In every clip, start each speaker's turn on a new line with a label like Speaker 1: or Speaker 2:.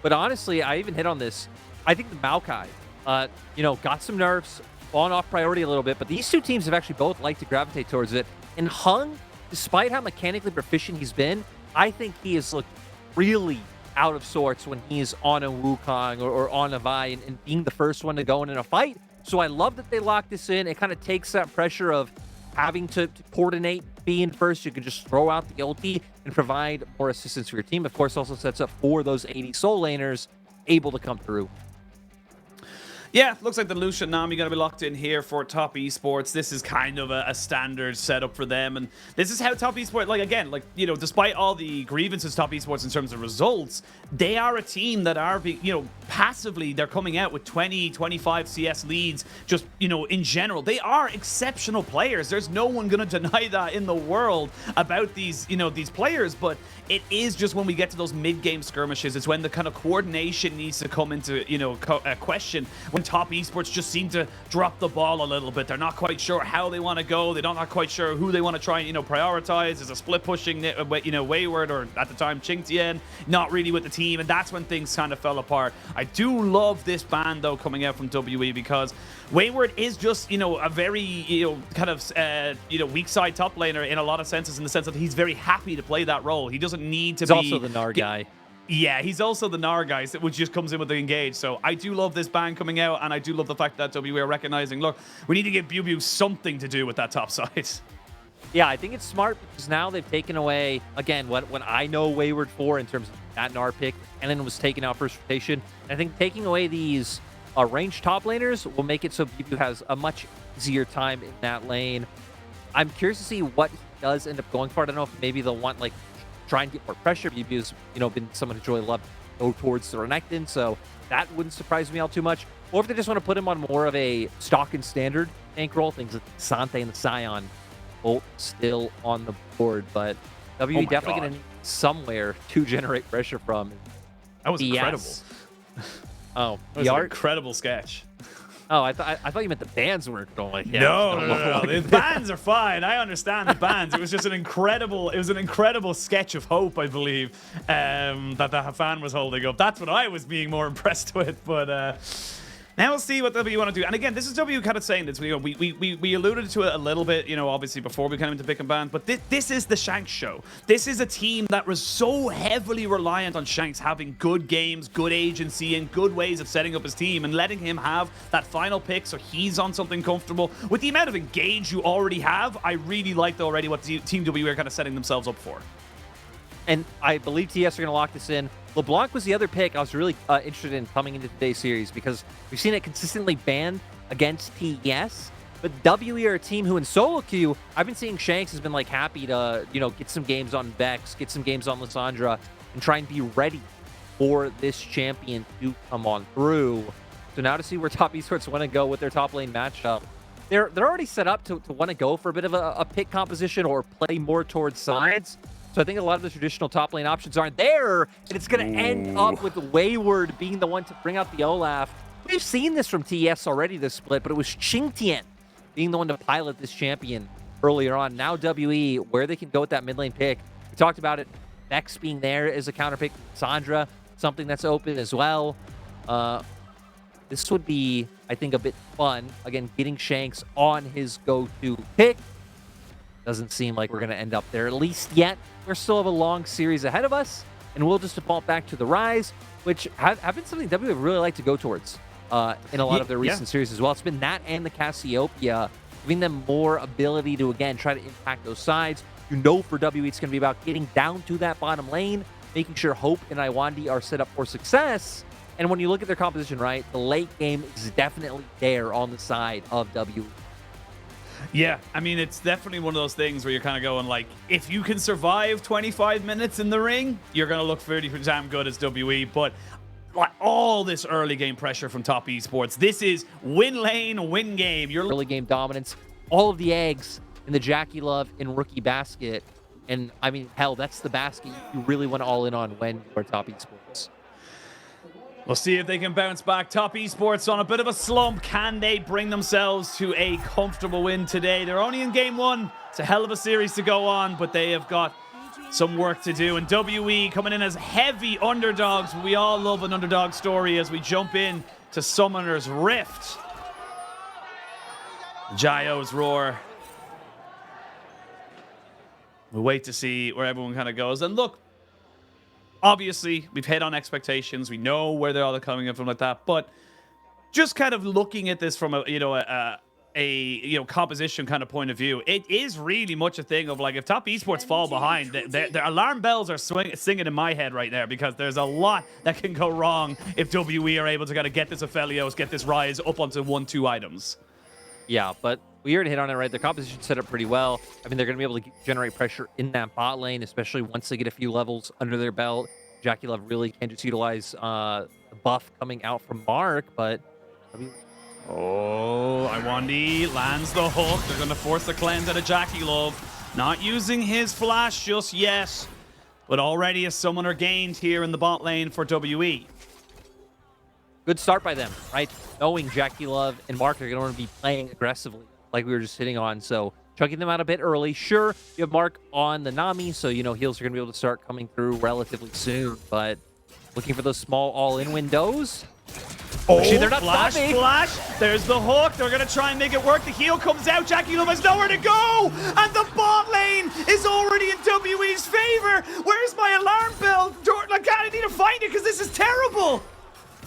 Speaker 1: But honestly, I even hit on this. I think the Maokai, got some nerfs, fallen off priority a little bit, but these two teams have actually both liked to gravitate towards it. And Heng, despite how mechanically proficient he's been, I think he has looked really out of sorts when he's on a Wukong or on a Vi and being the first one to go in a fight. So I love that they locked this in. It kind of takes that pressure of having to coordinate being first. You can just throw out the ulti and provide more assistance for your team. Of course, also sets up for those AD soul laners able to come through.
Speaker 2: Yeah, looks like the Lucian Nami going to be locked in here for Top Esports. This is kind of a standard setup for them. And this is how Top Esports, despite all the grievances Top Esports in terms of results, they are a team that are, passively, they're coming out with 20, 25 CS leads, just, in general. They are exceptional players. There's no one going to deny that in the world about these, these players. But it is just when we get to those mid-game skirmishes, it's when the kind of coordination needs to come into, question. When Top Esports just seem to drop the ball a little bit. They're not quite sure how they want to go. They're not quite sure who they want to try and, prioritize. Is a split pushing, Wayward or at the time Tian, not really with the team. And that's when things kind of fell apart. I do love this ban, though, coming out from WE because Wayward is just, a very, weak side top laner in a lot of senses, in the sense that he's very happy to play that role. He doesn't need to be...
Speaker 1: He's also the Gnar guy.
Speaker 2: Yeah, he's also the Gnar guy, which just comes in with the engage. So I do love this ban coming out, and I do love the fact that WE are recognizing, look, we need to give Biubiu something to do with that top side.
Speaker 1: Yeah, I think it's smart because now they've taken away, again, what I know Wayward for in terms of that Gnar pick, and then was taken out first rotation. And I think taking away these ranged top laners will make it so Biubiu has a much easier time in that lane. I'm curious to see what he does end up going for. I don't know if maybe they'll want, try and get more pressure. Biubiu's, been someone who's really loved to go towards the Renekton, so that wouldn't surprise me all too much. Or if they just want to put him on more of a stock and standard tank role, things like Ksante and the Scion, both still on the board, but WE definitely going to need somewhere to generate pressure from.
Speaker 2: That was incredible.
Speaker 1: Oh,
Speaker 2: that was an incredible sketch.
Speaker 1: Oh, I thought you meant the bands weren't going. Yeah,
Speaker 2: no. The bands are fine. I understand the bands. It was just an incredible sketch of hope, I believe, that the fan was holding up. That's what I was being more impressed with. But now we'll see what WE want to do. And again, this is WE kind of saying this. We alluded to it a little bit, obviously before we came into pick and ban. But this is the Shanks show. This is a team that was so heavily reliant on Shanks having good games, good agency, and good ways of setting up his team and letting him have that final pick so he's on something comfortable. With the amount of engage you already have, I really liked already what Team WE are kind of setting themselves up for.
Speaker 1: And I believe TES are going to lock this in. LeBlanc was the other pick I was really interested in coming into today's series because we've seen it consistently banned against TES. But WE are a team who in solo queue, I've been seeing Shanks has been happy to, get some games on Vex, get some games on Lysandra, and try and be ready for this champion to come on through. So now to see where Top Esports want to go with their top lane matchup. They're already set up to want to go for a bit of a pick composition or play more towards sides. So I think a lot of the traditional top lane options aren't there, and it's going to end up with Wayward being the one to bring out the Olaf. We've seen this from TES already this split, but it was Tian being the one to pilot this champion earlier on. Now WE, where they can go with that mid lane pick. We talked about it. Vex being there as a counter pick. Sandra, something that's open as well. This would be, I think, a bit fun. Again, getting Shanks on his go-to pick. Doesn't seem like we're going to end up there, at least yet. We still have a long series ahead of us, and we'll just default back to the Ryze, which have been something WE would really like to go towards in a lot of their recent series as well. It's been that and the Cassiopeia, giving them more ability to, again, try to impact those sides. For WE, it's going to be about getting down to that bottom lane, making sure Hope and Lwandy are set up for success. And when you look at their composition, right, the late game is definitely there on the side of WE.
Speaker 2: Yeah, I mean, it's definitely one of those things where you're kind of going if you can survive 25 minutes in the ring, you're going to look pretty damn good as WE. But all this early game pressure from Top Esports, this is win lane, win game. Your
Speaker 1: early game dominance, all of the eggs in the JackeyLove in rookie basket. And I mean, hell, that's the basket you really want to all in on when you're Top Esports.
Speaker 2: We'll see if they can bounce back. Top Esports on a bit of a slump. Can they bring themselves to a comfortable win today? They're only in game one. It's a hell of a series to go on, but they have got some work to do. And WE coming in as heavy underdogs. We all love an underdog story as we jump in to Summoner's Rift. Jayo's Roar. We'll wait to see where everyone kind of goes. And look, obviously, we've hit on expectations. We know where they're all coming in from like that. But just kind of looking at this from a composition kind of point of view, it is really much a thing of like, if top esports fall behind, the alarm bells are singing in my head right there, because there's a lot that can go wrong if WE are able to kind of get this Aphelios, get this Ryze up onto 1-2 items.
Speaker 1: Yeah, but we already hit on it, right? Their composition set up pretty well. I mean, they're going to be able to generate pressure in that bot lane, especially once they get a few levels under their belt. JackeyLove really can just utilize the buff coming out from Mark, but...
Speaker 2: Oh, Lwandy lands the hook. They're going to force the cleanse out of JackeyLove. Not using his flash just yet, but already a summoner gained here in the bot lane for WE.
Speaker 1: Good start by them, right? Knowing JackeyLove and Mark are going to want to be playing aggressively, like we were just hitting on. So chunking them out a bit early. Sure, you have Mark on the Nami, so you know heals are going to be able to start coming through relatively soon. But looking for those small all-in windows.
Speaker 2: Oh,
Speaker 1: actually, they're not
Speaker 2: flash,
Speaker 1: stopping.
Speaker 2: Flash. There's the hook. They're going to try and make it work. The heal comes out. JackeyLove has nowhere to go. And the bot lane is already in WE's favor. Where's my alarm bell? I need to find it because this is terrible.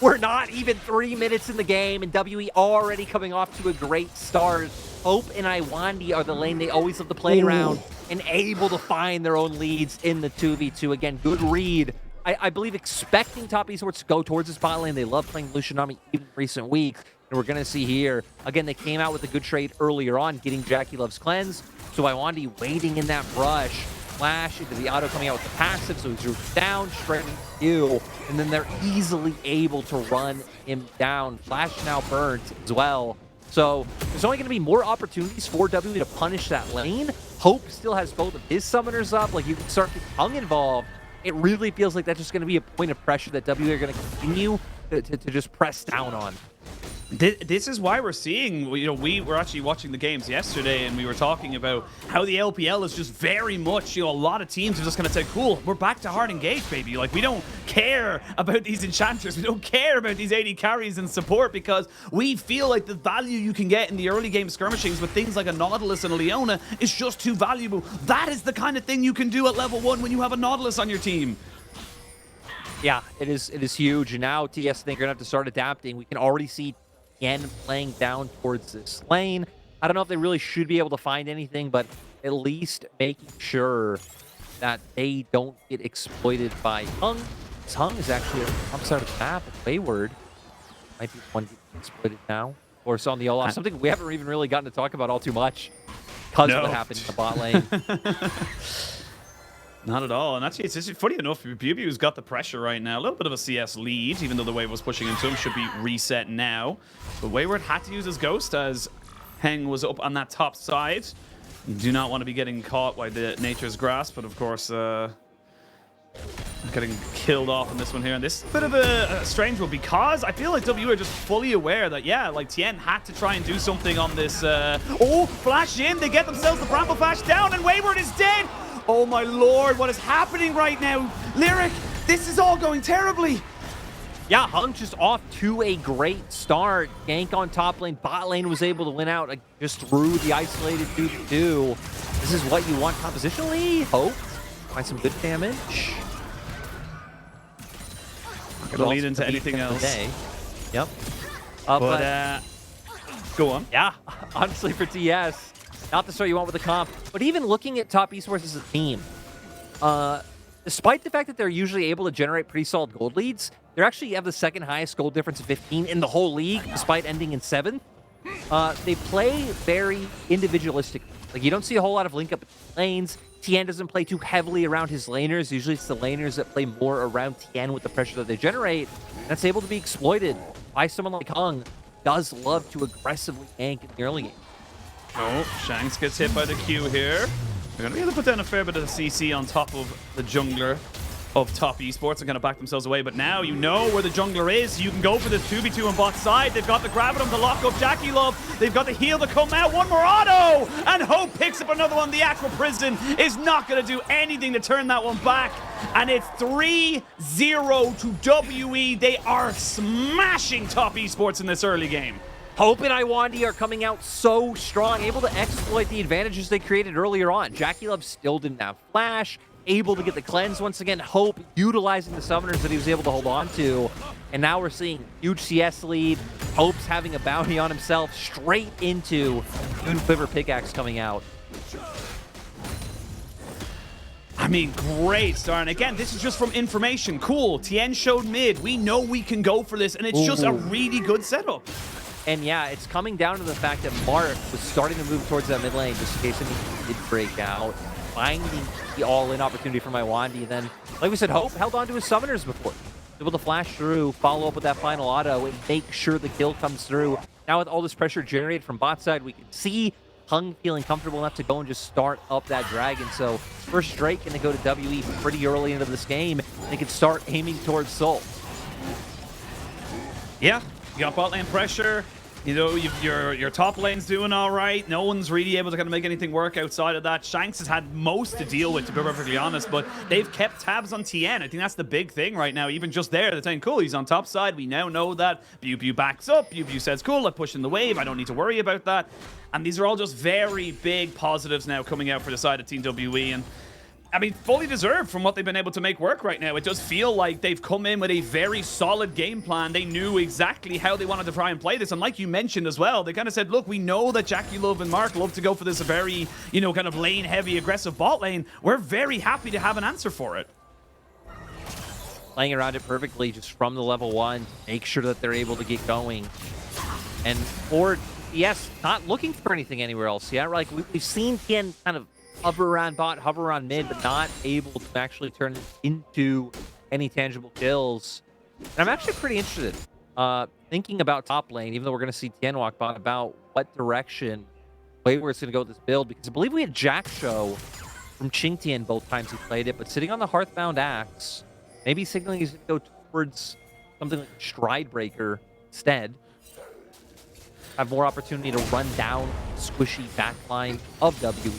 Speaker 1: We're not even 3 minutes in the game, and WE already coming off to a great start. Hope and Lwandy are the lane they always love to play around, and able to find their own leads in the 2v2. Again, good read. I believe expecting top esports to go towards this bot lane. They love playing Lucian Nami even in recent weeks, and we're going to see here. Again, they came out with a good trade earlier on, getting JackeyLove's cleanse. So Lwandy waiting in that brush. Flash into the auto coming out with the passive, so he's rooted down, straight into, and then they're easily able to run him down. Flash now burnt as well. So there's only going to be more opportunities for WE to punish that lane. Hope still has both of his summoners up. Like, you can start getting Heng involved. It really feels like that's just going to be a point of pressure that WE are going to continue to just press down on.
Speaker 2: This is why we're seeing, you know, we were actually watching the games yesterday, and we were talking about how the LPL is just very much, you know, a lot of teams are just going to say, cool, we're back to hard engage, baby. Like, we don't care about these enchanters. We don't care about these AD carries and support, because we feel like the value you can get in the early game skirmishings with things like a Nautilus and a Leona is just too valuable. That is the kind of thing you can do at level 1 when you have a Nautilus on your team.
Speaker 1: Yeah, it is huge. And now TES, I think, are going to have to start adapting. We can already see Tian playing down towards this lane. I don't know if they really should be able to find anything, but at least making sure that they don't get exploited by Heng. Heng is actually on the opposite side of the map. Wayward might be one getting exploited now. Of course, on the Olaf, something we haven't even really gotten to talk about all too much because of what happened in the bot lane.
Speaker 2: Not at all. And actually, it's funny enough, Biubiu's got the pressure right now. A little bit of a CS lead, even though the wave was pushing into him. Should be reset now. But Wayward had to use his Ghost as Heng was up on that top side. Do not want to be getting caught by the Nature's Grasp, but of course, getting killed off in this one here. And this is a bit of a strange one, because I feel like WE are just fully aware that, yeah, like Tian had to try and do something on this. Oh, flash in. They get themselves the Bramble Flash down, and Wayward is dead. Oh my lord, what is happening right now? Lyric, this is all going terribly.
Speaker 1: Yeah, Heng just off to a great start. Gank on top lane. Bot lane was able to win out just through the isolated 2v2. This is what you want compositionally. Hope. Find some good damage.
Speaker 2: Gonna lead into anything else.
Speaker 1: Yep.
Speaker 2: But go on.
Speaker 1: Yeah, honestly, for TS, not the start you want with the comp, but even looking at top esports as a team, despite the fact that they're usually able to generate pretty solid gold leads, they actually have the second highest gold difference of 15 in the whole league, despite ending in 7th. They play very individualistic. Like, you don't see a whole lot of link up lanes. Tian doesn't play too heavily around his laners. Usually it's the laners that play more around Tian with the pressure that they generate. That's able to be exploited by someone like Heng. Does love to aggressively gank in the early game.
Speaker 2: Oh, Shanks gets hit by the Q here. They're going to be able to put down a fair bit of the CC on top of the jungler. of top esports and kind of back themselves away. But now you know where the jungler is. You can go for this 2v2 on bot side. They've got the Gravitum to lock up JackeyLove. They've got the heal to come out. One more auto! And Hope picks up another one. The Aqua Prison is not going to do anything to turn that one back. And it's 3-0 to WE. They are smashing top esports in this early game.
Speaker 1: Hope and Lwandy are coming out so strong, able to exploit the advantages they created earlier on. JackeyLove still didn't have flash, able to get the cleanse once again. Hope utilizing the summoners that he was able to hold on to. And now we're seeing huge CS lead. Hope's having a bounty on himself straight into Moon Quiver Pickaxe coming out.
Speaker 2: I mean, great start. And again, this is just from information. Cool. Tian showed mid. We know we can go for this, and it's just a really good setup.
Speaker 1: And yeah, it's coming down to the fact that Mark was starting to move towards that mid lane just in case anything did break out, finding the all-in opportunity for Lwandy. And then, like we said, Hope held on to his summoners before. Able to flash through, follow up with that final auto, and make sure the kill comes through. Now with all this pressure generated from bot side, we can see Heng feeling comfortable enough to go and just start up that dragon. So first Drake going to go to WE pretty early into this game. They can start aiming towards Soul.
Speaker 2: Yeah, you got bot lane pressure. You know, your top lane's doing all right. No one's really able to kind of make anything work outside of that. Shanks has had most to deal with, to be perfectly honest, but they've kept tabs on Tian. I think that's the big thing right now. Even just there, they're saying, cool, he's on top side. We now know that. Biubiu backs up. Biubiu says, cool, I'm pushing the wave. I don't need to worry about that. And these are all just very big positives now coming out for the side of Team WE. And I mean, fully deserved from what they've been able to make work right now. It does feel like they've come in with a very solid game plan. They knew exactly how they wanted to try and play this. And like you mentioned as well, they kind of said, look, we know that JackeyLove and Mark love to go for this very, you know, kind of lane-heavy, aggressive bot lane. We're very happy to have an answer for it.
Speaker 1: Playing around it perfectly just from the level 1, make sure that they're able to get going. And for TES, not looking for anything anywhere else. Yeah, like we've seen Tian kind of hover around bot, hover around mid, but not able to actually turn it into any tangible kills. And I'm actually pretty interested, thinking about top lane, even though we're going to see Tian walk bot, about what direction Wayward's going to go with this build, because I believe we had Jack Show from Tian both times he played it, but sitting on the Hearthbound Axe, maybe signaling he's going to go towards something like Stride Breaker instead. Have more opportunity to run down squishy backline of WE.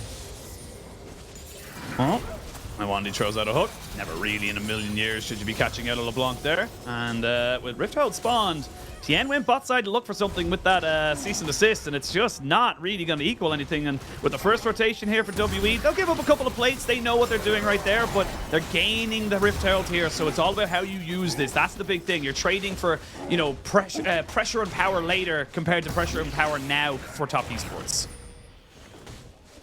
Speaker 2: Oh, Lwandy throws out a hook. Never really in a million years should you be catching out a LeBlanc there. And with Rift Herald spawned, Tian went bot side to look for something with that cease and desist, and it's just not really going to equal anything. And with the first rotation here for WE, they'll give up a couple of plates. They know what they're doing right there, but they're gaining the Rift Herald here, so it's all about how you use this. That's the big thing. You're trading for, you know, pressure and power later compared to pressure and power now for top esports.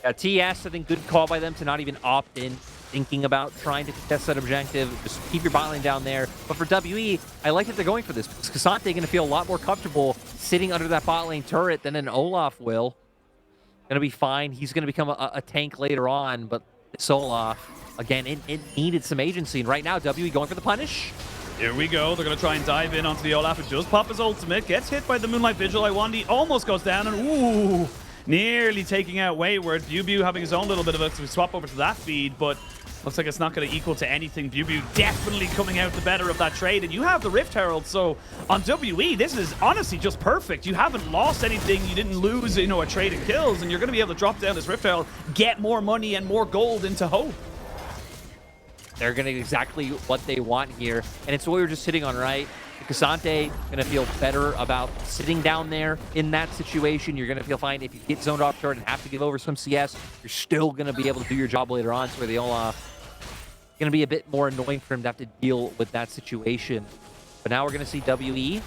Speaker 1: TES, I think good call by them to not even opt in, thinking about trying to contest that objective. Just keep your bot lane down there. But for WE, I like that they're going for this, because Ksante going to feel a lot more comfortable sitting under that bot lane turret than an Olaf will. Going to be fine. He's going to become a tank later on, but it's Olaf. Again, it needed some agency, and right now, WE going for the punish.
Speaker 2: Here we go. They're going to try and dive in onto the Olaf. It does pop his ultimate. Gets hit by the Moonlight Vigil. Lwandy almost goes down, and ooh, nearly taking out Wayward. Biubiu having his own little bit of a swap over to that feed, but looks like it's not going to equal to anything. Biubiu definitely coming out the better of that trade, and you have the Rift Herald, so on WE, this is honestly just perfect. You haven't lost anything, you didn't lose, you know, a trade of kills, and you're going to be able to drop down this Rift Herald, get more money and more gold into Hope.
Speaker 1: They're going to get exactly what they want here, and it's what we were just sitting on, right? Ksante going to feel better about sitting down there in that situation. You're going to feel fine if you get zoned off turret and have to give over some CS. You're still going to be able to do your job later on. So the Olaf going to be a bit more annoying for him to have to deal with that situation. But now we're going to see WE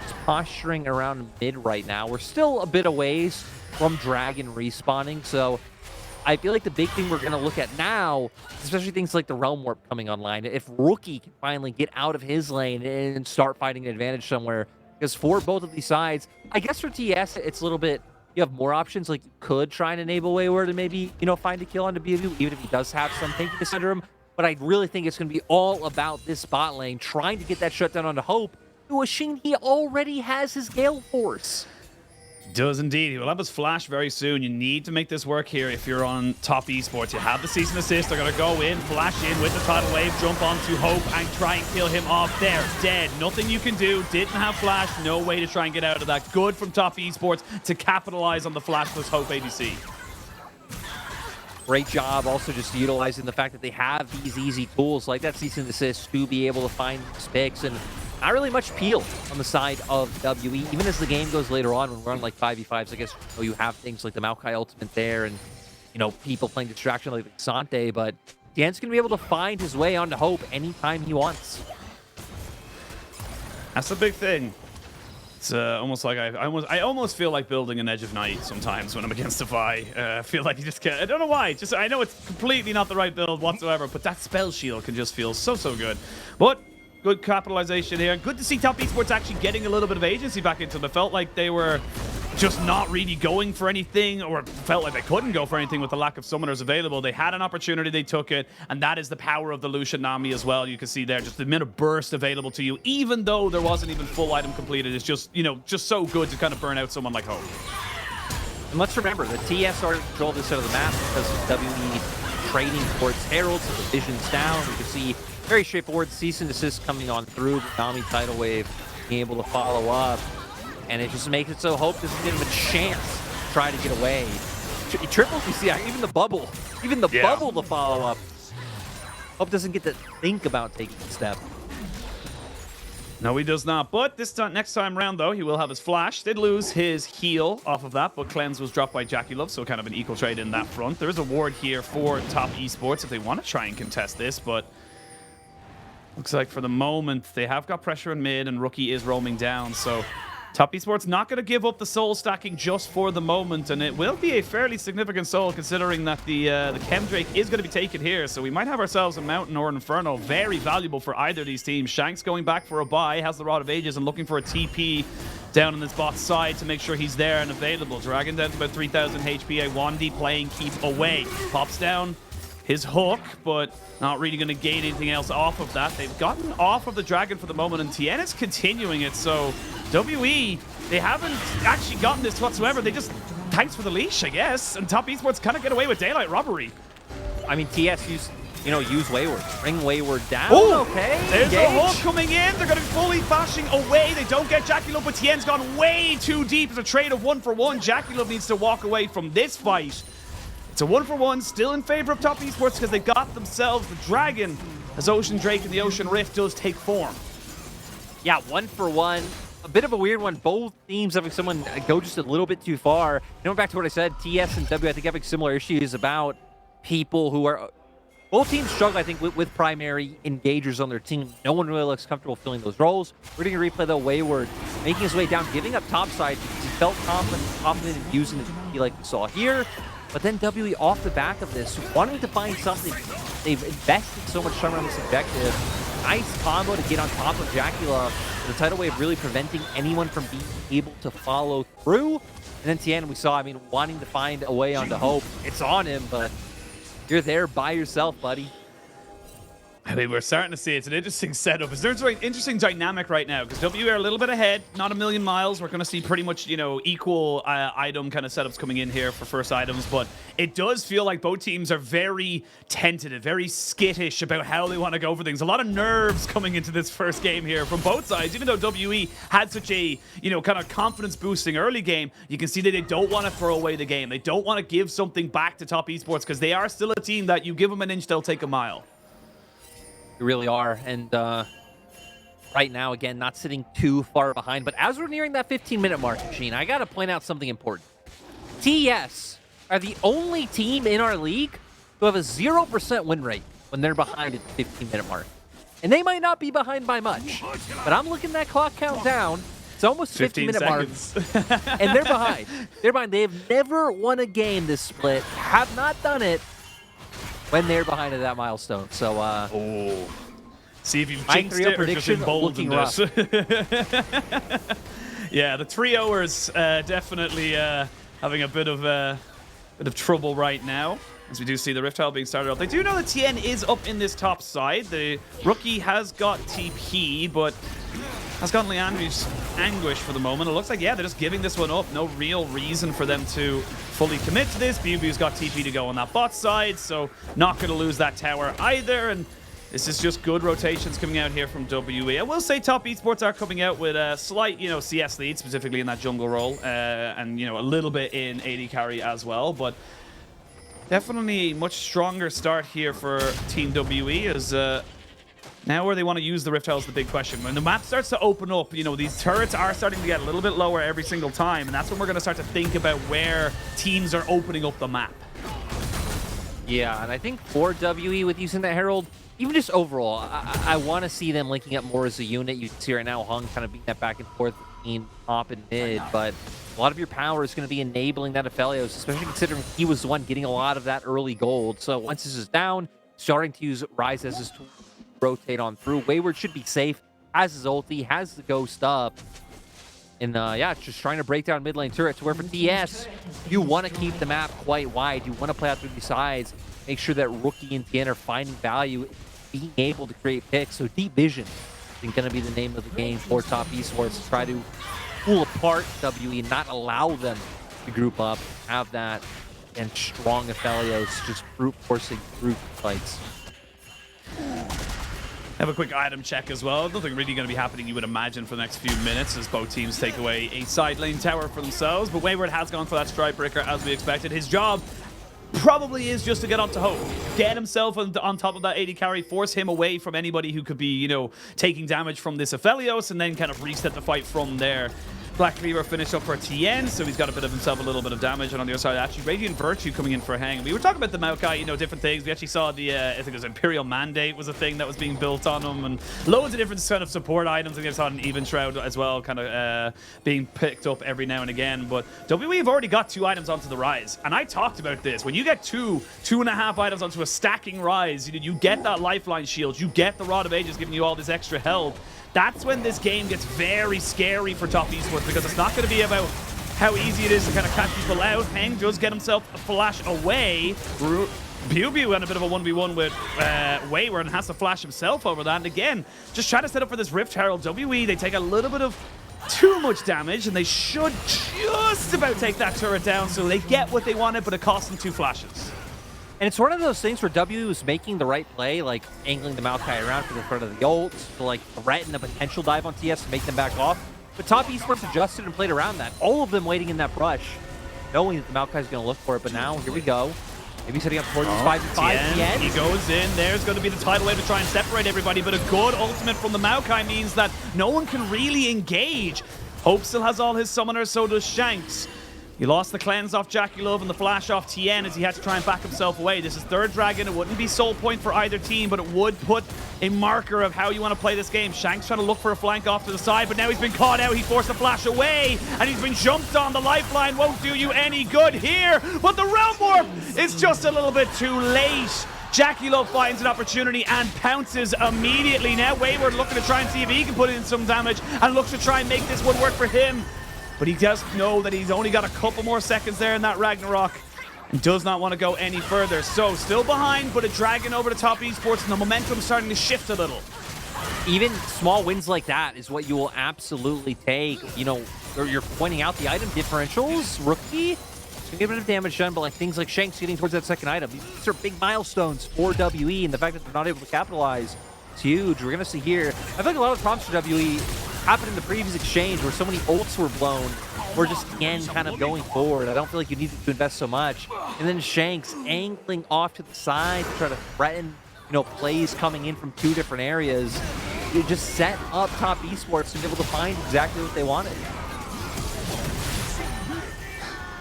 Speaker 1: just posturing around mid right now. We're still a bit away from Dragon respawning, so I feel like the big thing we're going to look at now, especially things like the Realm Warp coming online, if Rookie can finally get out of his lane and start fighting an advantage somewhere, because for both of these sides, I guess for TES, it's a little bit, you have more options. Like, you could try and enable Wayward and maybe, you know, find a kill onto Biubiu, even if he does have some tankiness under him. But I really think it's going to be all about this bot lane, trying to get that shutdown onto Hope, who wishing he already has his Gale Force.
Speaker 2: Does indeed. He will have his flash very soon. You need to make this work here if you're on top esports. You have the season assist. They're going to go in, flash in with the tidal wave, jump onto Hope and try and kill him off there. Dead. Nothing you can do. Didn't have flash. No way to try and get out of that. Good from top esports to capitalize on the flashless Hope ADC.
Speaker 1: Great job also just utilizing the fact that they have these easy tools like that cease and desist to be able to find these picks, and not really much peel on the side of WE. Even as the game goes later on, when we're on like 5v5s, I guess you have things like the Maokai ultimate there and, you know, people playing distraction like Ksante, but Tian's going to be able to find his way onto Hope anytime he wants.
Speaker 2: That's the big thing. It's almost like I almost feel like building an Edge of Night sometimes when I'm against a Vi. I feel like you just can't. I don't know why. Just I know it's completely not the right build whatsoever, but that spell shield can just feel so good. But good capitalization here. Good to see top esports actually getting a little bit of agency back into them. It felt like they were just not really going for anything, or felt like they couldn't go for anything with the lack of summoners available. They had an opportunity, they took it, and that is the power of the Lucian Nami as well. You can see there just the minute burst available to you, even though there wasn't even full item completed. It's just, you know, just so good to kind of burn out someone like Hope.
Speaker 1: And let's remember, the TS already controlled this side of the map because of WE trading towards Heralds, so the vision's down. You can see very straightforward cease and desist coming on through, the Nami tidal wave being able to follow up. And it just makes it so Hope doesn't give him a chance to try to get away. He triples, you see, even the bubble to follow up. Hope doesn't get to think about taking a step.
Speaker 2: No, he does not. But this time, next time round, though, he will have his flash. Did lose his heal off of that, but cleanse was dropped by JackeyLove, so kind of an equal trade in that front. There is a ward here for top esports if they want to try and contest this, but looks like for the moment they have got pressure in mid, and Rookie is roaming down, so top esports not going to give up the soul stacking just for the moment, and it will be a fairly significant soul considering that the Chem Drake is going to be taken here, so we might have ourselves a Mountain or an Inferno. Very valuable for either of these teams. Shanks going back for a buy, has the Rod of Ages and looking for a TP down on this bot side to make sure he's there and available. Dragon down to about 3,000 HP. A Lwandy playing keep away. Pops down his hook, but not really going to gain anything else off of that. They've gotten off of the Dragon for the moment, and Tian is continuing it, so WE, they haven't actually gotten this whatsoever. They just, thanks for the leash, I guess, and top esports kind of get away with daylight robbery.
Speaker 1: I mean, TS use Wayward. Bring Wayward down.
Speaker 2: Ooh,
Speaker 1: okay.
Speaker 2: There's a hook coming in. They're going to be fully bashing away. They don't get JackeyLove, but Tian's gone way too deep. It's a trade of 1-for-1. JackeyLove needs to walk away from this fight. It's a 1-for-1, still in favor of top esports because they got themselves the Dragon as Ocean Drake and the Ocean Rift does take form.
Speaker 1: Yeah, 1-for-1. A bit of a weird one. Both teams having someone go just a little bit too far. Going back to what I said, TS and W, I think having similar issues about people who are... Both teams struggle, I think, with primary engagers on their team. No one really looks comfortable filling those roles. We're going to replay, though, Wayward making his way down, giving up topside because he felt confident in using the TP like we saw here. But then WE off the back of this, wanting to find something. They've invested so much time on this objective. Nice combo to get on top of JackeyLove. The tidal wave really preventing anyone from being able to follow through. And then Tian, we saw, I mean, wanting to find a way onto Hope. It's on him, but you're there by yourself, buddy.
Speaker 2: I mean, we're starting to see it's an interesting setup. There's an interesting dynamic right now because WE are a little bit ahead, not a million miles. We're going to see pretty much, you know, equal item kind of setups coming in here for first items, but it does feel like both teams are very tentative, very skittish about how they want to go for things. A lot of nerves coming into this first game here from both sides. Even though WE had such a, you know, kind of confidence boosting early game, you can see that they don't want to throw away the game. They don't want to give something back to top esports because they are still a team that you give them an inch, they'll take a mile.
Speaker 1: You really are, and right now, again, not sitting too far behind, but as we're nearing that 15-minute mark, Sheen, I gotta point out something important. TES are the only team in our league who have a 0% win rate when they're behind at the 15-minute mark. And they might not be behind by much, but I'm looking at that clock count down. It's almost 15-minute mark, and they're behind. They're behind. They have never won a game this split, have not done it when they're behind at that milestone. So,
Speaker 2: see if you've jinxed it or just emboldened this. Yeah, the trioers definitely having a bit of trouble right now, as we do see the Rift Tile being started up. They do know that Tian is up in this top side. The Rookie has got TP, but has got Lwandy anguish for the moment. It looks like, yeah, they're just giving this one up. No real reason for them to fully commit to this. Biubiu's got TP to go on that bot side, so not going to lose that tower either. And this is just good rotations coming out here from WE. I will say Top Esports are coming out with a slight, CS lead, specifically in that jungle role, and, a little bit in AD carry as well. But definitely a much stronger start here for Team WE as now where they want to use the Rift Hell is the big question. When the map starts to open up, these turrets are starting to get a little bit lower every single time, and that's when we're going to start to think about where teams are opening up the map.
Speaker 1: Yeah, and I think for WE with using that Herald, even just overall, I want to see them linking up more as a unit. You can see right now Heng kind of beating that back and forth between top and mid, but a lot of your power is going to be enabling that Aphelios, especially considering he was the one getting a lot of that early gold. So once this is down, starting to use Ryze as his tool to rotate on through. Wayward should be safe, has his ulti, has the ghost up. And yeah, it's just trying to break down mid lane turrets. Where for TS, you want to keep the map quite wide. You want to play out through these sides. Make sure that Rookie and Tian are finding value, being able to create picks. So deep vision is going to be the name of the game for Top Esports to try to pull apart WE and not allow them to group up, have that, and strong Aphelios just brute forcing through fights.
Speaker 2: Have a quick item check as well. Nothing really going to be happening, you would imagine, for the next few minutes as both teams take away a side lane tower for themselves. But Wayward has gone for that strike breaker as we expected. His job probably is just to get onto Hope, get himself on top of that AD carry, force him away from anybody who could be, taking damage from this Aphelios, and then kind of reset the fight from there. Black Cleaver finished up for Tian, so he's got a bit of himself a little bit of damage. And on the other side, actually, Radiant Virtue coming in for Heng. We were talking about the Maokai, different things. We actually saw the, I think it was Imperial Mandate was a thing that was being built on him, and loads of different kind of support items. I think I saw an Even Shroud as well, kind of being picked up every now and again. But WE have already got 2 items onto the Ryze, and I talked about this. When you get 2.5 items onto a stacking Ryze, you get that lifeline shield, you get the Rod of Ages giving you all this extra health. That's when this game gets very scary for Top Esports, because it's not going to be about how easy it is to kind of catch people out. Heng does get himself a flash away. Biubiu had a bit of a 1v1 with Wayward and has to flash himself over that. And again, just trying to set up for this Rift Herald. WE, they take a little bit of too much damage, and they should just about take that turret down, so they get what they wanted, but it costs them 2 flashes.
Speaker 1: And it's one of those things where WE was making the right play, like angling the Maokai around for the front of the ult, to like threaten a potential dive on TS to make them back off. But Top Esports adjusted and played around that. All of them waiting in that brush, knowing that the Maokai is going to look for it. But now, here we go. Maybe setting up towards this 5v5.
Speaker 2: Tian, he goes in. There's going to be the tidal wave to try and separate everybody. But a good ultimate from the Maokai means that no one can really engage. Hope still has all his summoners, so does Shanks. He lost the cleanse off JackeyLove and the flash off Tian as he had to try and back himself away. This is 3rd Dragon. It wouldn't be soul point for either team, but it would put a marker of how you want to play this game. Shanks trying to look for a flank off to the side, but now he's been caught out. He forced the flash away, and he's been jumped on. The lifeline won't do you any good here, but the Realm Warp is just a little bit too late. JackeyLove finds an opportunity and pounces immediately. Now Wayward looking to try and see if he can put in some damage and looks to try and make this one work for him. But he does know that he's only got a couple more seconds there in that Ragnarok and does not want to go any further. So still behind, but a dragon over to Top Esports, and the momentum's starting to shift a little.
Speaker 1: Even small wins like that is what you will absolutely take. You're pointing out the item differentials. Rookie, it's going to get a bit of damage done, but like things like Shanks getting towards that second item. These are big milestones for WE, and the fact that they're not able to capitalize is huge. We're going to see here, I feel like a lot of the problems for WE happened in the previous exchange where so many ults were blown, or just again kind of going forward. I don't feel like you needed to invest so much. And then Shanks angling off to the side to try to threaten, plays coming in from 2 different areas. It just set up Top Esports to be able to find exactly what they wanted.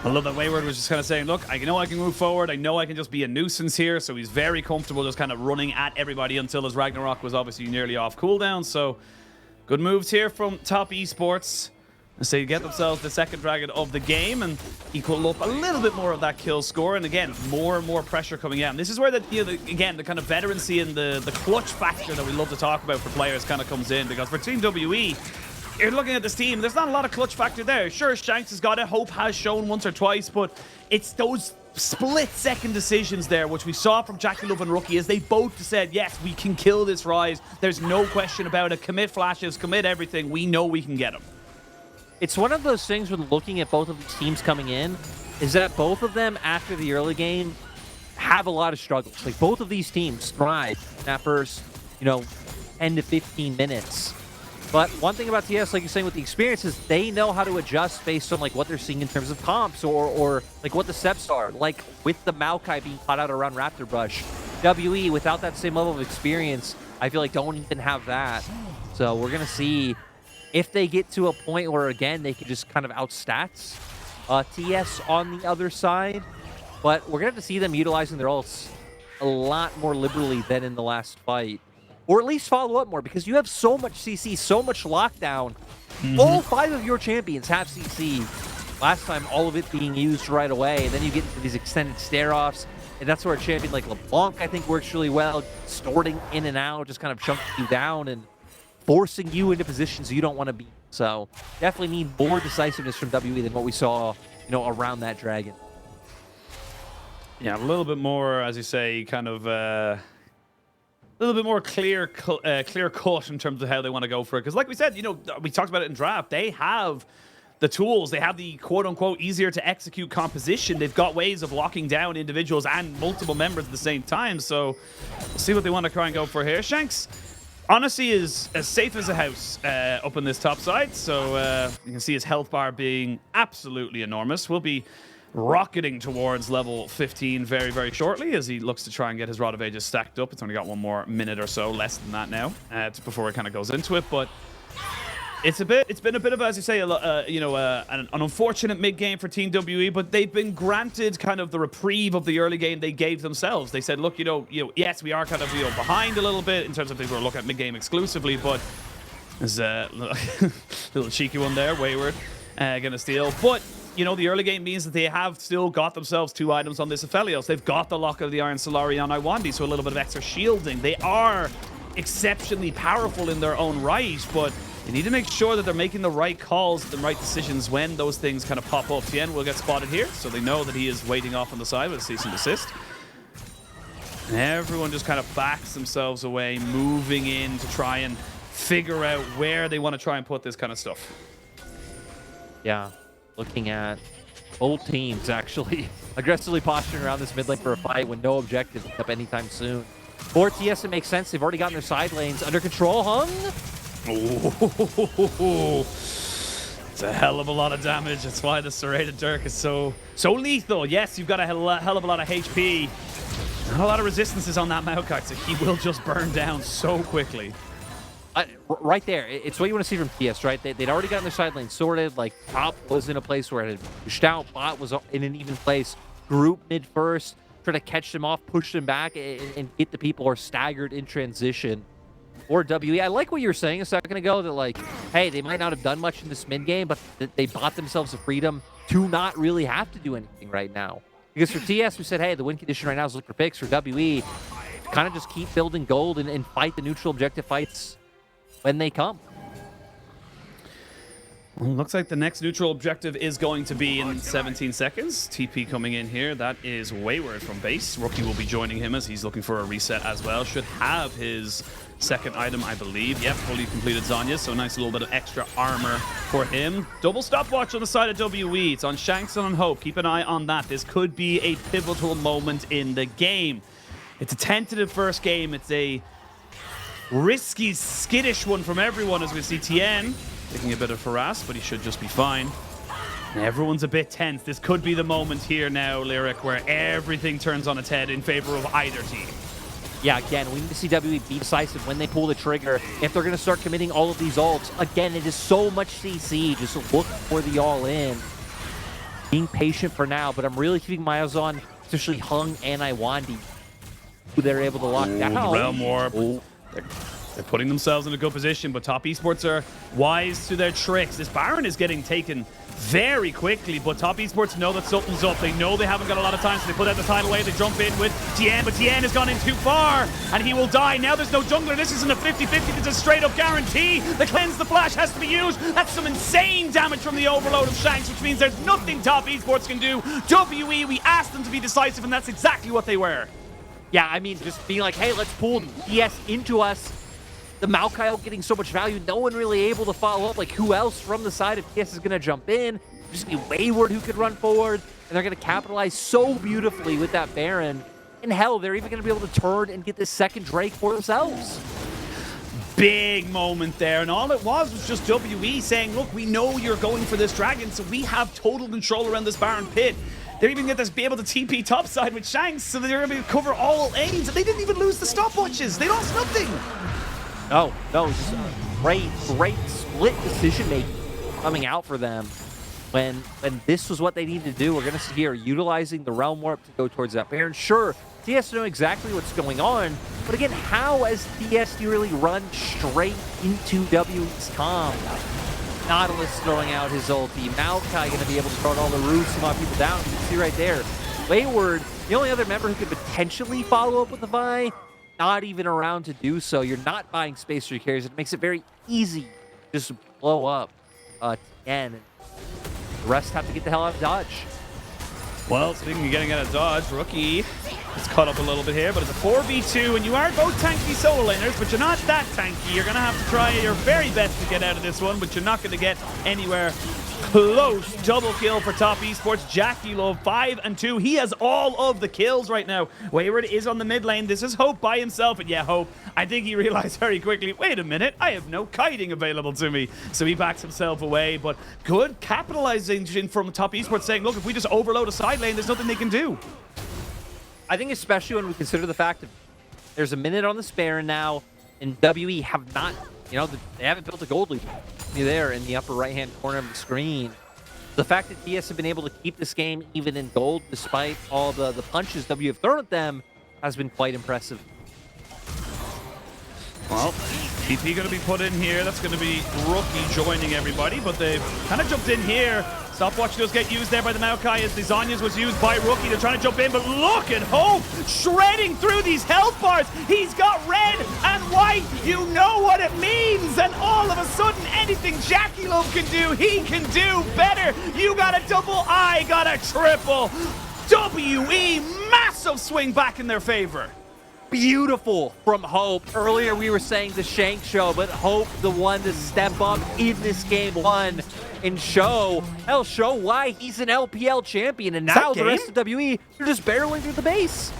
Speaker 2: I love that Wayward was just kind of saying, look, I know I can move forward. I know I can just be a nuisance here. So he's very comfortable just kind of running at everybody until his Ragnarok was obviously nearly off cooldown. So good moves here from Top Esports as they get themselves the 2nd dragon of the game and equal up a little bit more of that kill score. And again, more and more pressure coming out. And this is where the kind of veterancy and the clutch factor that we love to talk about for players kind of comes in, because for Team WE, you're looking at this team, there's not a lot of clutch factor there. Sure, Shanks has got it, Hope has shown once or twice, but it's those split-second decisions there, which we saw from JackeyLove and Rookie, as they both said, yes, we can kill this Ryze. There's no question about it. Commit flashes, commit everything. We know we can get him.
Speaker 1: It's one of those things when looking at both of these teams coming in, is that both of them after the early game have a lot of struggles. Like both of these teams thrive in that first, 10 to 15 minutes. But one thing about TS, like you're saying with the experience, is they know how to adjust based on like what they're seeing in terms of comps or like what the steps are. Like with the Maokai being caught out around Raptor Brush, WE without that same level of experience, I feel like don't even have that. So we're gonna see if they get to a point where again they can just kind of outstats TS on the other side. But we're gonna have to see them utilizing their ults a lot more liberally than in the last fight. Or at least follow up more, because you have so much CC, so much lockdown. All 5 of your champions have CC. Last time, all of it being used right away. And then you get into these extended stare-offs. And that's where a champion like LeBlanc, I think, works really well. Snorting in and out, just kind of chunking you down and forcing you into positions you don't want to be. So definitely need more decisiveness from WE than what we saw, around that dragon.
Speaker 2: Yeah, a little bit more, as you say, kind of... a little bit more clear cut in terms of how they want to go for it. Because like we said, we talked about it in draft. They have the tools. They have the quote-unquote easier to execute composition. They've got ways of locking down individuals and multiple members at the same time. So we'll see what they want to try and go for here. Shanks, honestly, is as safe as a house up in this top side. So you can see his health bar being absolutely enormous. We'll be rocketing towards level 15 very, very shortly as he looks to try and get his Rod of Ages stacked up. It's only got one more minute or so, less than that now, before it kind of goes into it. But it's been a bit of, as you say, an unfortunate mid game for Team WE, but they've been granted kind of the reprieve of the early game they gave themselves. They said, look, yes, we are kind of behind a little bit in terms of people who are looking at mid game exclusively, but there's a little cheeky one there, Wayward, gonna steal, but. The early game means that they have still got themselves 2 items on this Aphelios. They've got the Lock of the Iron Solari on Lwandy, so a little bit of extra shielding. They are exceptionally powerful in their own right, but they need to make sure that they're making the right calls, the right decisions when those things kind of pop up. Tian will get spotted here, so they know that he is waiting off on the side with a cease and desist. And everyone just kind of backs themselves away, moving in to try and figure out where they want to try and put this kind of stuff.
Speaker 1: Yeah. Looking at both teams actually aggressively posturing around this mid lane for a fight when no objective up anytime soon. For TS, it makes sense. They've already gotten their side lanes under control. Heng.
Speaker 2: Oh, it's a hell of a lot of damage. That's why the Serrated Dirk is so lethal. Yes, you've got a hell of a lot of HP. Not a lot of resistances on that Maokai, so he will just burn down so quickly.
Speaker 1: Right there, it's what you want to see from TS, right? They'd already gotten their side lane sorted. Like, top was in a place where it had pushed out. Bot was in an even place. Group mid first. Try to catch them off, push them back, and get the people who are staggered in transition. Or WE. I like what you were saying a second ago, that, like, hey, they might not have done much in this mid game, but they bought themselves the freedom to not really have to do anything right now. Because for TS, we said, hey, the win condition right now is look for picks. For WE, kind of just keep building gold and fight the neutral objective fights when they come.
Speaker 2: Well, looks like the next neutral objective is going to be in 17 seconds. TP coming in here. That is Wayward from base. Rookie will be joining him as he's looking for a reset as well. Should have his second item, I believe. Yep, fully completed Zanya, so nice little bit of extra armor for him. Double stopwatch on the side of WE. It's on Shanks and on Hope. Keep an eye on that. This could be a pivotal moment in the game. It's a tentative first game. It's a risky, skittish one from everyone as we see Tian taking a bit of harass, but he should just be fine. And everyone's a bit tense. This could be the moment here now, Lyric, where everything turns on its head in favor of either team.
Speaker 1: Yeah, again, we need to see WE be decisive when they pull the trigger. If they're going to start committing all of these ults, again, it is so much CC. Just look for the all-in. Being patient for now, but I'm really keeping my eyes on, especially Heng and Lwandy, who they're able to lock down.
Speaker 2: Realm Warp. They're putting themselves in a good position, but Top Esports are wise to their tricks. This Baron is getting taken very quickly, but Top Esports know that something's up. They know they haven't got a lot of time, so they put out the tidal wave. They jump in with Tian, but Tian has gone in too far, and he will die. Now there's no jungler. This isn't a 50-50. It's a straight-up guarantee. The Cleanse the Flash has to be used. That's some insane damage from the overload of Shanks, which means there's nothing Top Esports can do. WE, we asked them to be decisive, and that's exactly what they were.
Speaker 1: Yeah, I mean, just being like, hey, let's pull TS into us. the Maokai getting so much value, no one really able to follow up. Like, who else from the side of TS is going to jump in? Just be Wayward who could run forward, and they're going to capitalize so beautifully with that Baron. And hell, they're even going to be able to turn and get this second Drake for themselves.
Speaker 2: Big moment there, and all it was just WE saying, look, we know you're going for this dragon, so we have total control around this Baron pit. They're even going to be able to TP topside with Shanks, so they're going to cover all lanes, and they didn't even lose the stopwatches. They lost nothing.
Speaker 1: No, just great split decision making coming out for them when this was what they needed to do. We're going to see here utilizing the Realm Warp to go towards that Baron. Sure, TS know exactly what's going on, but again, how as TS do you really run straight into WE's comp? Nautilus throwing out his ulti. Maokai going to be able to throw out all the roofs and knock people down. You can see right there. Wayward, the only other member who could potentially follow up with the Vi, not even around to do so. You're not buying space for your carries. It makes it very easy to just blow up Tian. The rest have to get the hell out of Dodge.
Speaker 2: Well, speaking of getting out of Dodge, Rookie is caught up a little bit here, but it's a 4v2, and you are both tanky solo laners, but you're not that tanky. You're going to have to try your very best to get out of this one, but you're not going to get anywhere close. Double kill for top esports. JackeyLove 5-2. He has all of the kills right now. Wayward is on the mid lane. This is Hope by himself, and yeah, Hope, I think he realized very quickly, wait a minute, I have no kiting available to me. So he backs himself away, but good capitalization from top esports saying, look, if we just overload a side lane, there's nothing they can do.
Speaker 1: I think especially when we consider the fact that there's a minute on the Baron now, and WE have not, they haven't built a gold lead there in the upper right-hand corner of the screen. The fact that TS have been able to keep this game even in gold despite all the punches W have thrown at them has been quite impressive.
Speaker 2: Well, TP going to be put in here. That's going to be Rookie joining everybody, but they've kind of jumped in here. Stopwatch does get used there by the Maokai as the Zhonya's was used by Rookie. They're trying to jump in, but look at Hope shredding through these health bars. He's got red and white. You know what it means. And all of a sudden, anything JackeyLove can do, he can do better. You got a double, I got a triple. WE, massive swing back in their favor.
Speaker 1: Beautiful from Hope. Earlier we were saying the Shanks show, but Hope the one to step up in this game one and show why he's an LPL champion. And now the rest of WE, they're just barreling through the base.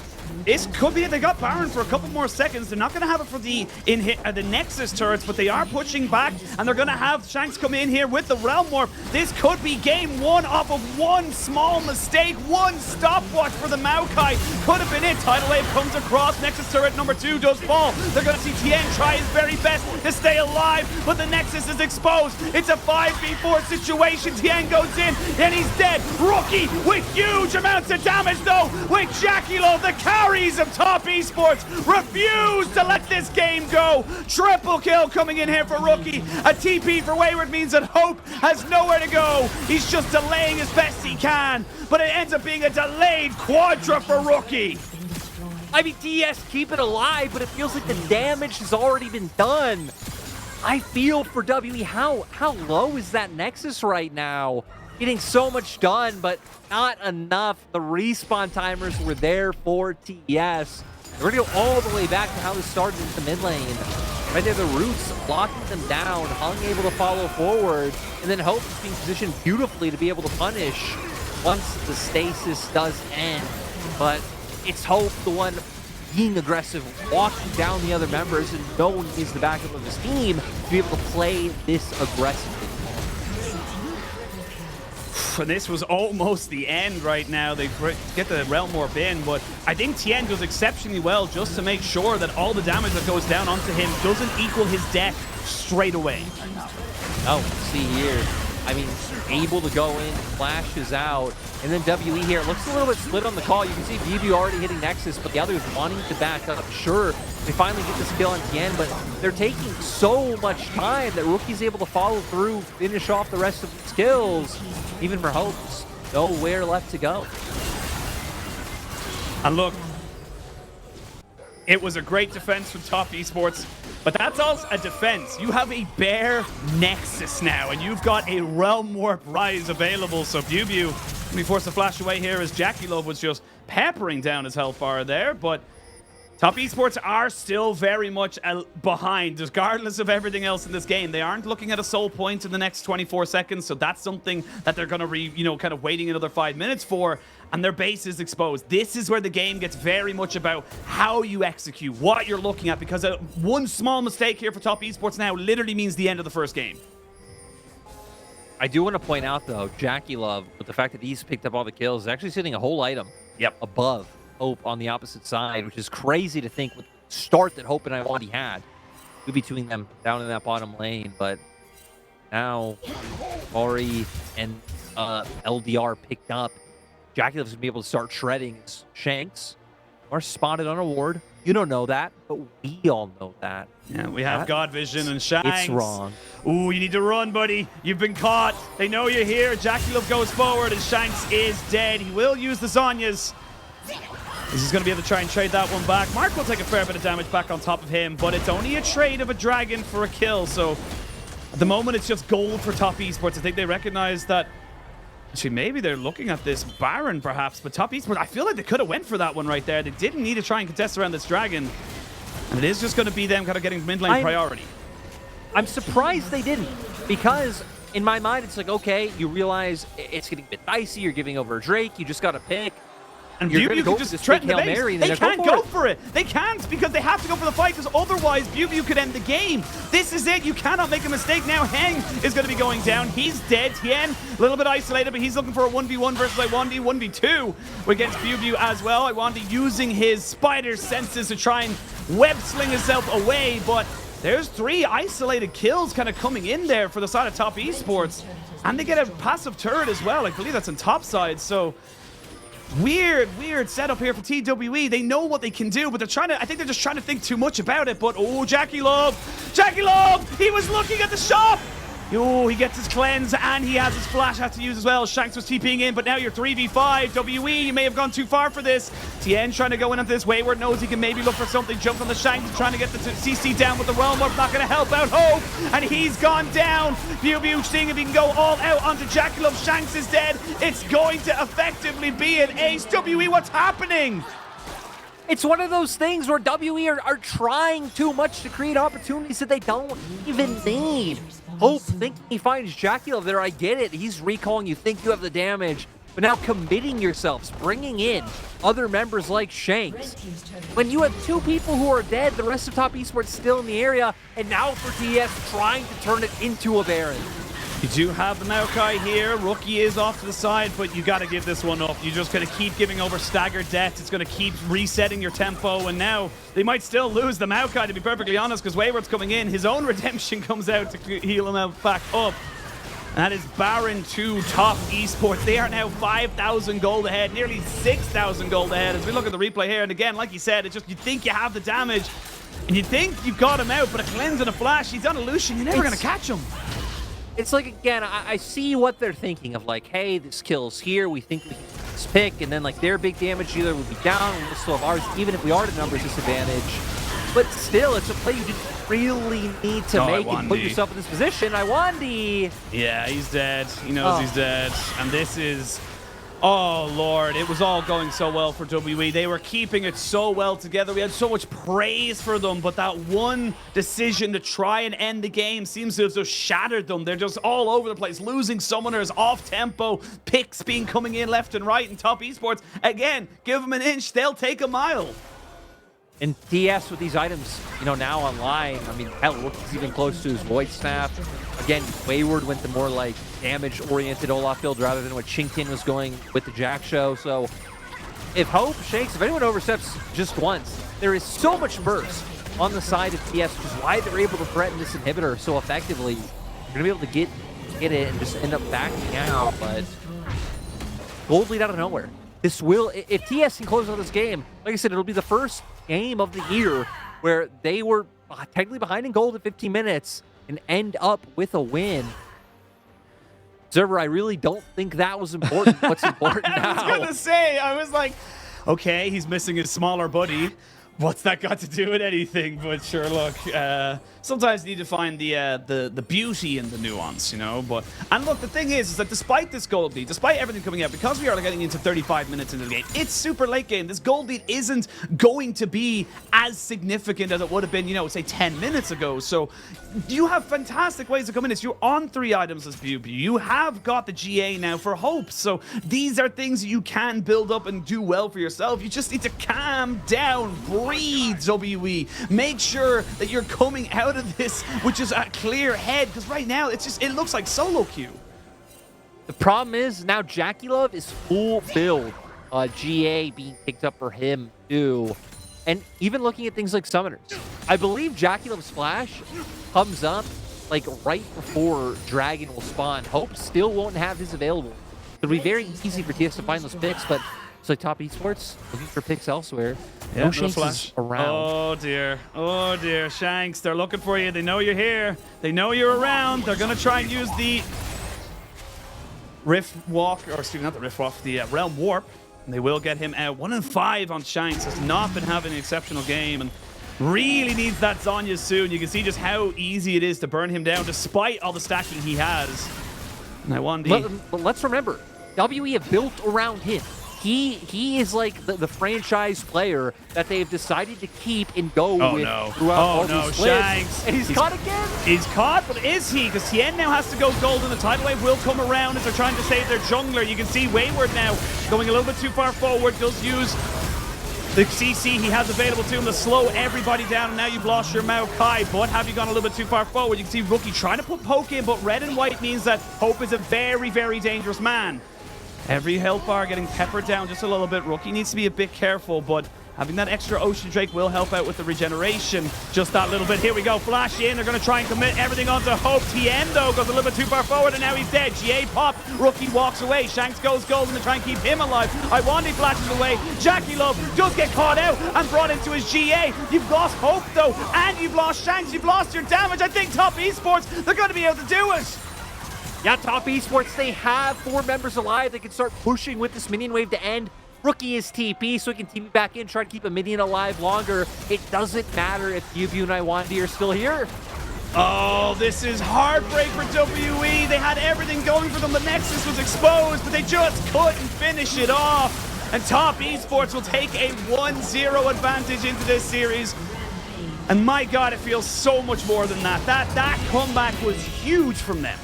Speaker 2: This could be it. They got Baron for a couple more seconds. They're not going to have it for the the Nexus turrets, but they are pushing back, and they're going to have Shanks come in here with the Realm Warp. This could be game one off of one small mistake, one stopwatch for the Maokai. Could have been it. Tidal Wave comes across. Nexus turret number 2 does fall. They're going to see Tian try his very best to stay alive, but the Nexus is exposed. It's a 5v4 situation. Tian goes in, and he's dead. Rookie with huge amounts of damage, though, with JackeyLove, the carries of top esports, refuse to let this game go. Triple kill coming in here for Rookie. A TP for Wayward means that Hope has nowhere to go. He's just delaying as best he can, but it ends up being a delayed quadra for Rookie.
Speaker 1: I mean, TS keep it alive, but it feels like the damage has already been done. I feel for WE, how low is that Nexus right now? Getting so much done, but not enough. The respawn timers were there for TS. We're gonna go all the way back to how this started in the mid lane. Right there, the roots blocking them down, Heng able to follow forward, and then Hope is being positioned beautifully to be able to punish once the stasis does end. But it's Hope, the one being aggressive, walking down the other members, and knowing he's the backup of his team to be able to play this aggressively.
Speaker 2: And this was almost the end right now. They get the Realm Warp in, but I think Tian does exceptionally well just to make sure that all the damage that goes down onto him doesn't equal his death straight away.
Speaker 1: Oh, see here. I mean, able to go in, flashes out, and then WE here. It looks a little bit split on the call. You can see Biubiu already hitting Nexus, but the others wanting to back up. Sure, they finally get this kill on Tian, but they're taking so much time that Rookie's able to follow through, finish off the rest of the kills. Even for Hope, nowhere left to go.
Speaker 2: And look, it was a great defense from top esports, but that's also a defense. You have a bare Nexus now, and you've got a Realm Warp Ryze available. So Biubiu, we forced to flash away here as JackeyLove was just peppering down his health bar there, but Top Esports are still very much behind, regardless of everything else in this game. They aren't looking at a soul point in the next 24 seconds, so that's something that they're going to kind of waiting another 5 minutes for, and their base is exposed. This is where the game gets very much about how you execute, what you're looking at, because one small mistake here for Top Esports now literally means the end of the first game.
Speaker 1: I do want to point out, though, JackeyLove, with the fact that he's picked up all the kills, is actually sitting a whole item above Hope on the opposite side, which is crazy to think with the start that Hope and Lwandy had. We'd be between them down in that bottom lane, but now Ori and LDR picked up. JackeyLove's going to be able to start shredding his Shanks. Are spotted on a ward. You don't know that, but we all know that.
Speaker 2: Yeah, we have God Vision and Shanks.
Speaker 1: It's wrong.
Speaker 2: Ooh, you need to run, buddy. You've been caught. They know you're here. JackeyLove goes forward, and Shanks is dead. He will use the Zhonya's. He's going to be able to try and trade that one back. Mark will take a fair bit of damage back on top of him, but it's only a trade of a dragon for a kill. So at the moment, it's just gold for Top Esports. I think they recognize that. Actually, maybe they're looking at this Baron, perhaps, but Top Esports, I feel like they could have went for that one right there. They didn't need to try and contest around this dragon. And it is just going to be them kind of getting mid lane priority.
Speaker 1: I'm surprised they didn't, because in my mind, it's like, okay, you realize it's getting a bit dicey. You're giving over Drake. You just got to pick.
Speaker 2: And Biubiu can just threaten the base. They can't go for it. They can't, because they have to go for the fight, because otherwise Biubiu could end the game. This is it. You cannot make a mistake now. Heng is going to be going down. He's dead. Tian, a little bit isolated, but he's looking for a 1v1 versus Lwandy. 1v2 against Biubiu as well. Lwandy using his spider senses to try and web sling himself away, but there's 3 isolated kills kind of coming in there for the side of Top Esports. And they get a passive turret as well. I believe that's on top side, so weird setup here for TWE. They know what they can do, but I think they're just trying to think too much about it. But oh, JackeyLove, he was looking at the shop. Oh, he gets his cleanse, and he has his flash to use as well. Shanks was TPing in, but now you're 3v5. WE, you may have gone too far for this. Tian trying to go in into this. Wayward knows he can maybe look for something. Jumps on the Shanks, trying to get the CC down with the Realm Warp. Not going to help out Hope, and he's gone down. Biubiu seeing if he can go all out onto JackeyLove. Shanks is dead. It's going to effectively be an ace. WE, what's happening?
Speaker 1: It's one of those things where WE are trying too much to create opportunities that they don't even need. Hope thinking he finds JackeyLove there, I get it. He's recalling, you think you have the damage, but now committing yourselves, bringing in other members like Shanks. When you have 2 people who are dead, the rest of Top Esports still in the area, and now for TES trying to turn it into a Baron.
Speaker 2: You do have the Maokai here. Rookie is off to the side, but you got to give this one up. You're just going to keep giving over staggered deaths. It's going to keep resetting your tempo, and now they might still lose the Maokai, to be perfectly honest, because Wayward's coming in. His own redemption comes out to heal him out back up. And that is Baron to Top Esports. They are now 5,000 gold ahead, nearly 6,000 gold ahead. As we look at the replay here, and again, like you said, it's just you think you have the damage, and you think you've got him out, but a cleanse and a flash, he's on a Lucian. You're never going to catch him.
Speaker 1: It's like, again, I see what they're thinking of, like, hey, this kill's here, we think we can get this pick, and then, like, their big damage dealer would be down, we'll still have ours, even if we are at a numbers disadvantage. But still, it's a play you didn't really need to make and put yourself in this position. Lwandy.
Speaker 2: Yeah, he's dead. He knows he's dead. And this is... Oh, Lord, it was all going so well for WE. They were keeping it so well together. We had so much praise for them, but that one decision to try and end the game seems to have just shattered them. They're just all over the place, losing summoners, off-tempo, picks being coming in left and right, and Top Esports, again, give them an inch, they'll take a mile.
Speaker 1: And TS with these items, you know, now online, I mean, hell, Rookie's even close to his Void Staff. Again, Wayward went the more, like, damage-oriented Olaf build rather than what Tian was going with the Jack Show. So if Hope, Shanks, if anyone oversteps just once, there is so much burst on the side of TS, which is why they're able to threaten this inhibitor so effectively. You're going to be able to get it and just end up backing out, but gold lead out of nowhere. This will, if TS can close out this game, like I said, it'll be the first game of the year where they were technically behind in gold at 15 minutes and end up with a win. Observer, I really don't think that was important. What's important now?
Speaker 2: I was going to say, I was like, okay, he's missing his smaller buddy, What's that got to do with anything? But sure, look, sometimes you need to find the beauty in the nuance, you know? And look, the thing is that despite this gold lead, despite everything coming out, because we are getting into 35 minutes into the game, it's super late game. This gold lead isn't going to be as significant as it would have been, you know, say 10 minutes ago. So you have fantastic ways to come in this. You're on 3 items as Biubiu. You have got the GA now for Hope. So these are things you can build up and do well for yourself. You just need to calm down, breathe, WE. Make sure that you're coming out of this with just a clear head, because right now it looks like solo queue.
Speaker 1: The problem is now JackeyLove is full build. GA being picked up for him too. And even looking at things like summoners, I believe JackeyLove's flash comes up like right before Dragon will spawn. Hope still won't have his available. It'll be very easy for TS to find those picks, but it's like top esports looking for picks elsewhere.
Speaker 2: Yeah,
Speaker 1: no Shanks is around.
Speaker 2: Oh dear, Shanks, they're looking for you. They know you're here. They know you're around. They're gonna try and use the Rift Walk, or excuse me, not the Rift Walk, the Realm Warp. And they will get him out. 1 in 5 on Shanks. Has not been having an exceptional game and really needs that Zhonya soon. You can see just how easy it is to burn him down despite all the stacking he has. Lwandy.
Speaker 1: But let's remember, WE have built around him. He is like the franchise player that they've decided to keep and go with throughout all these splits.
Speaker 2: Shanks.
Speaker 1: And he's caught again.
Speaker 2: He's caught, but is he? Because Tian now has to go gold, and the tidal wave will come around as they're trying to save their jungler. You can see Wayward now going a little bit too far forward. Does use the CC he has available to him to slow everybody down, and now you've lost your Maokai, but have you gone a little bit too far forward? You can see Rookie trying to put poke in, but red and white means that Hope is a very, very dangerous man. Every health bar getting peppered down just a little bit. Rookie needs to be a bit careful, but having that extra Ocean Drake will help out with the regeneration. Just that little bit. Here we go. Flash in. They're going to try and commit everything onto Hope. Tian, though, goes a little bit too far forward, and now he's dead. GA pop. Rookie walks away. Shanks goes golden to try and keep him alive. Lwandy flashes away. JackeyLove does get caught out and brought into his GA. You've lost Hope, though, and you've lost Shanks. You've lost your damage. I think top esports, they're going to be able to do it.
Speaker 1: Yeah, top esports, they have 4 members alive. They can start pushing with this minion wave to end. Rookie is TP, so he can TP back in, try to keep a minion alive longer. It doesn't matter if Biubiu and Lwandy are still here.
Speaker 2: Oh, this is heartbreak for WE. They had everything going for them. The Nexus was exposed, but they just couldn't finish it off. And top esports will take a 1-0 advantage into this series. And my God, it feels so much more than that. That comeback was huge from them.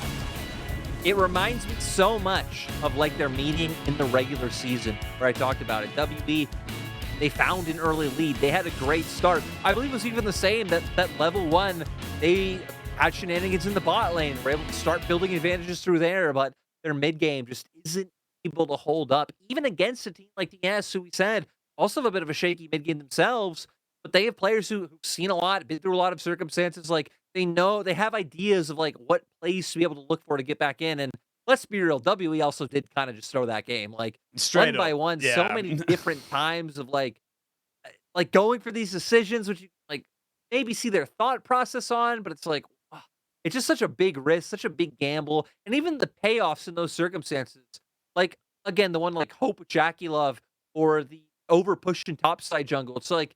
Speaker 1: It reminds me so much of like their meeting in the regular season where I talked about it. WB, they found an early lead. They had a great start. I believe it was even the same that level 1, they had shenanigans in the bot lane. Were able to start building advantages through there, but their mid game just isn't able to hold up. Even against a team like TES, who we said also have a bit of a shaky mid game themselves, but they have players who've seen a lot, been through a lot of circumstances. Like they know, they have ideas of like what plays to be able to look for to get back in. And let's be real, WE also did kind of just throw that game like
Speaker 2: straight
Speaker 1: one by one,
Speaker 2: yeah.
Speaker 1: so many different times of like going for these decisions, which you like maybe see their thought process on, but it's like it's just such a big risk, such a big gamble, and even the payoffs in those circumstances. Like again, the one like Hope with JackeyLove or the over push in topside jungle. It's like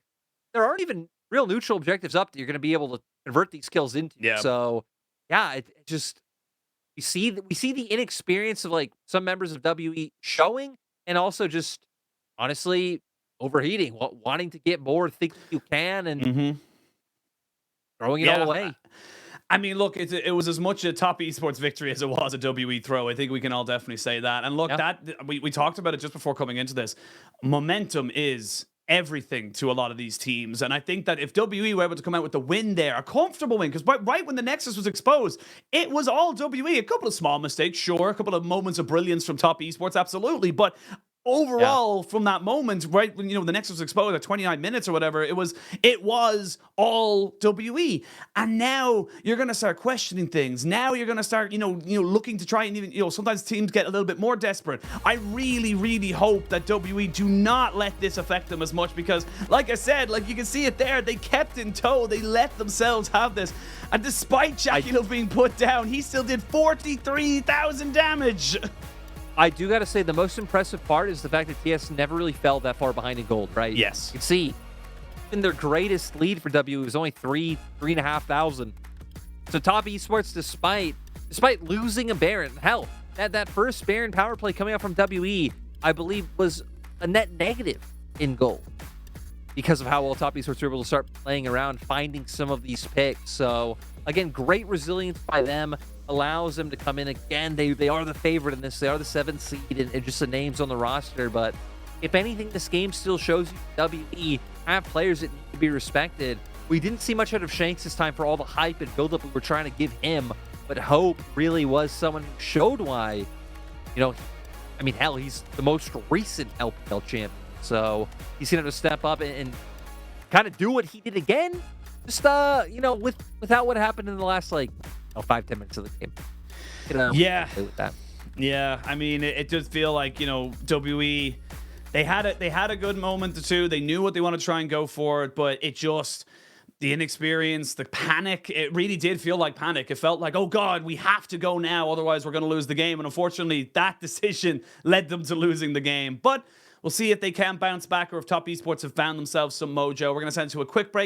Speaker 1: there aren't even real neutral objectives up that you're going to be able to convert these kills into.
Speaker 2: Yeah.
Speaker 1: So yeah, it just we see the inexperience of like some members of WE showing, and also just honestly overheating, wanting to get more, thinking you can, and throwing it all away.
Speaker 2: I mean, look, it was as much a top esports victory as it was a WE throw. I think we can all definitely say that. And look, that we talked about it just before coming into this. Momentum is everything to a lot of these teams, and I think that if WE were able to come out with the win there, a comfortable win, because right when the Nexus was exposed, it was all WE. A couple of small mistakes, sure, a couple of moments of brilliance from top esports, absolutely, but overall, from that moment, right when the Nexus was exposed at 29 minutes or whatever, it was all WE. And now you're gonna start questioning things. Now you're gonna start, looking to try and even, sometimes teams get a little bit more desperate. I really, really hope that WE do not let this affect them as much, because, like I said, like you can see it there, they kept in tow. They let themselves have this, and despite JackeyLove being put down, he still did 43,000 damage.
Speaker 1: I do got to say, the most impressive part is the fact that TS never really fell that far behind in gold, right?
Speaker 2: Yes.
Speaker 1: You can see even their greatest lead for WE was only 3,500. So top esports, despite losing a Baron, hell, that first Baron power play coming out from WE, I believe, was a net negative in gold because of how well top esports were able to start playing around, finding some of these picks. So again, great resilience by them, allows them to come in again. They are the favorite in this. They are the 7th seed and just the names on the roster. But if anything, this game still shows you WE have players that need to be respected. We didn't see much out of Shanks this time for all the hype and buildup we were trying to give him, but Hope really was someone who showed why, I mean, hell, he's the most recent LPL champion. So he's going to step up and kind of do what he did again. Just, without what happened in the last, 5-10 minutes of the game.
Speaker 2: Yeah.
Speaker 1: With that.
Speaker 2: Yeah. I mean, it does feel like, WE, they had a good moment or two. They knew what they want to try and go for it, but it just, the inexperience, the panic, it really did feel like panic. It felt like, oh God, we have to go now, otherwise we're going to lose the game. And unfortunately, that decision led them to losing the game. But we'll see if they can bounce back or if top esports have found themselves some mojo. We're going to send to a quick break.